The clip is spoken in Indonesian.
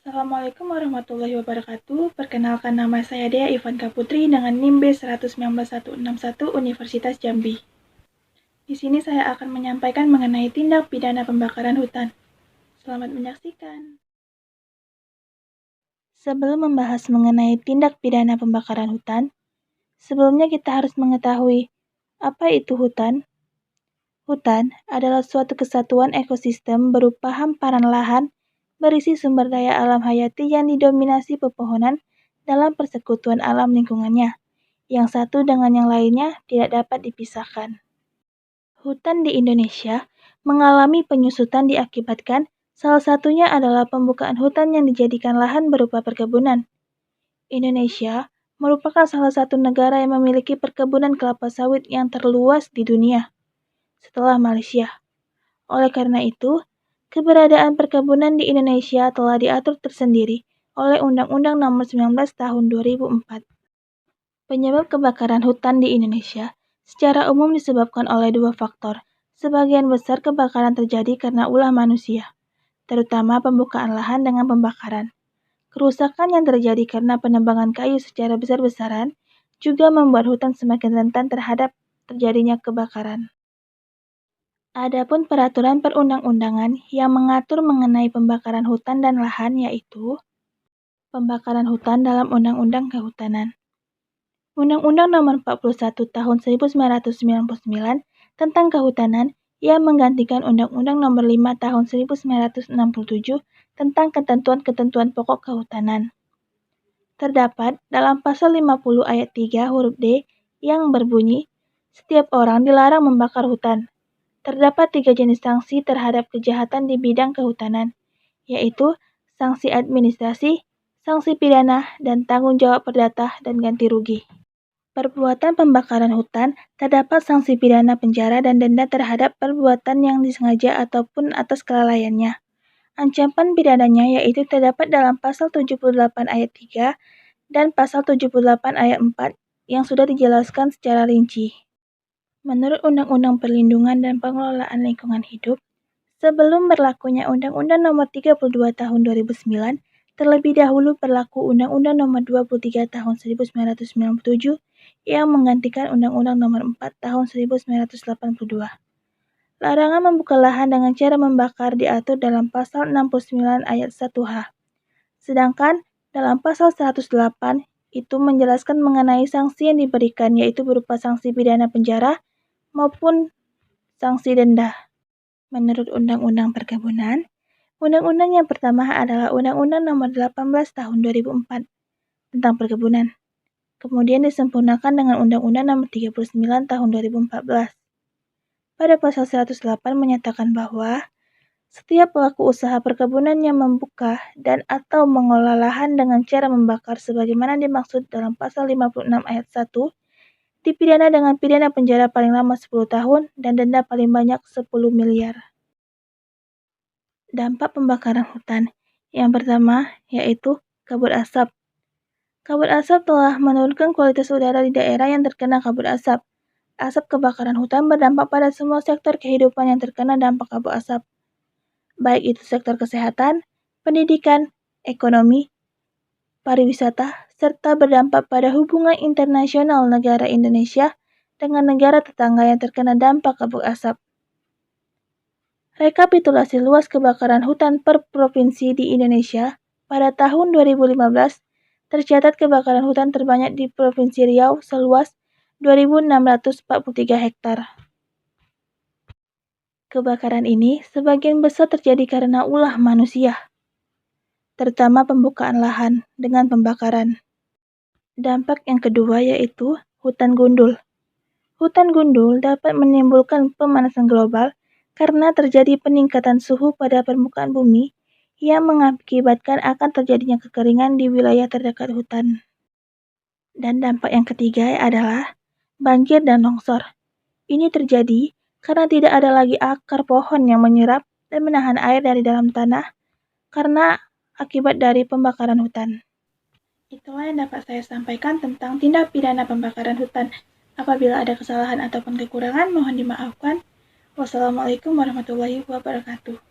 Assalamualaikum warahmatullahi wabarakatuh. Perkenalkan, nama saya Dea Ivanka Putri dengan NIM B19161 Universitas Jambi. Di sini saya akan menyampaikan mengenai tindak pidana pembakaran hutan. Selamat menyaksikan. Sebelum membahas mengenai tindak pidana pembakaran hutan, sebelumnya kita harus mengetahui apa itu hutan. Hutan adalah suatu kesatuan ekosistem berupa hamparan lahan berisi sumber daya alam hayati yang didominasi pepohonan dalam persekutuan alam lingkungannya, yang satu dengan yang lainnya tidak dapat dipisahkan. Hutan di Indonesia mengalami penyusutan diakibatkan salah satunya adalah pembukaan hutan yang dijadikan lahan berupa perkebunan. Indonesia merupakan salah satu negara yang memiliki perkebunan kelapa sawit yang terluas di dunia, setelah Malaysia. Oleh karena itu, keberadaan perkebunan di Indonesia telah diatur tersendiri oleh Undang-Undang Nomor 19 Tahun 2004. Penyebab kebakaran hutan di Indonesia secara umum disebabkan oleh dua faktor. Sebagian besar kebakaran terjadi karena ulah manusia, terutama pembukaan lahan dengan pembakaran. Kerusakan yang terjadi karena penebangan kayu secara besar-besaran juga membuat hutan semakin rentan terhadap terjadinya kebakaran. Adapun peraturan perundang-undangan yang mengatur mengenai pembakaran hutan dan lahan yaitu pembakaran hutan dalam Undang-Undang Kehutanan. Undang-Undang Nomor 41 Tahun 1999 tentang Kehutanan yang menggantikan Undang-Undang Nomor 5 Tahun 1967 tentang ketentuan-ketentuan pokok kehutanan. Terdapat dalam pasal 50 ayat 3 huruf D yang berbunyi, setiap orang dilarang membakar hutan. Terdapat 3 jenis sanksi terhadap kejahatan di bidang kehutanan, yaitu sanksi administrasi, sanksi pidana, dan tanggung jawab perdata dan ganti rugi. Perbuatan pembakaran hutan terdapat sanksi pidana penjara dan denda terhadap perbuatan yang disengaja ataupun atas kelalaiannya. Ancaman pidananya yaitu terdapat dalam pasal 78 ayat 3 dan pasal 78 ayat 4 yang sudah dijelaskan secara rinci. Menurut Undang-Undang Perlindungan dan Pengelolaan Lingkungan Hidup, sebelum berlakunya Undang-Undang Nomor 32 Tahun 2009, terlebih dahulu berlaku Undang-Undang Nomor 23 Tahun 1997 yang menggantikan Undang-Undang Nomor 4 Tahun 1982. Larangan membuka lahan dengan cara membakar diatur dalam pasal 69 ayat 1H. Sedangkan dalam pasal 108 itu menjelaskan mengenai sanksi yang diberikan yaitu berupa sanksi pidana penjara maupun sanksi denda. Menurut Undang-Undang Perkebunan, Undang-Undang yang pertama adalah Undang-Undang Nomor 18 Tahun 2004 tentang perkebunan. Kemudian disempurnakan dengan Undang-Undang Nomor 39 Tahun 2014. Pada pasal 108 menyatakan bahwa setiap pelaku usaha perkebunan yang membuka dan atau mengolah lahan dengan cara membakar sebagaimana dimaksud dalam pasal 56 ayat 1 dipidana dengan pidana penjara paling lama 10 tahun dan denda paling banyak 10 miliar. Dampak pembakaran hutan. Yang pertama yaitu kabut asap. Kabut asap telah menurunkan kualitas udara di daerah yang terkena kabut asap. Asap kebakaran hutan berdampak pada semua sektor kehidupan yang terkena dampak kabut asap, baik itu sektor kesehatan, pendidikan, ekonomi, pariwisata, serta berdampak pada hubungan internasional negara Indonesia dengan negara tetangga yang terkena dampak kabut asap. Rekapitulasi luas kebakaran hutan per provinsi di Indonesia pada tahun 2015 tercatat kebakaran hutan terbanyak di Provinsi Riau seluas 2.643 hektar. Kebakaran ini sebagian besar terjadi karena ulah manusia, terutama pembukaan lahan dengan pembakaran. Dampak yang kedua yaitu hutan gundul. Hutan gundul dapat menimbulkan pemanasan global karena terjadi peningkatan suhu pada permukaan bumi yang mengakibatkan akan terjadinya kekeringan di wilayah terdekat hutan. Dan dampak yang ketiga adalah banjir dan longsor. Ini terjadi karena tidak ada lagi akar pohon yang menyerap dan menahan air dari dalam tanah karena akibat dari pembakaran hutan. Itulah yang dapat saya sampaikan tentang tindak pidana pembakaran hutan. Apabila ada kesalahan ataupun kekurangan, mohon dimaafkan. Wassalamualaikum warahmatullahi wabarakatuh.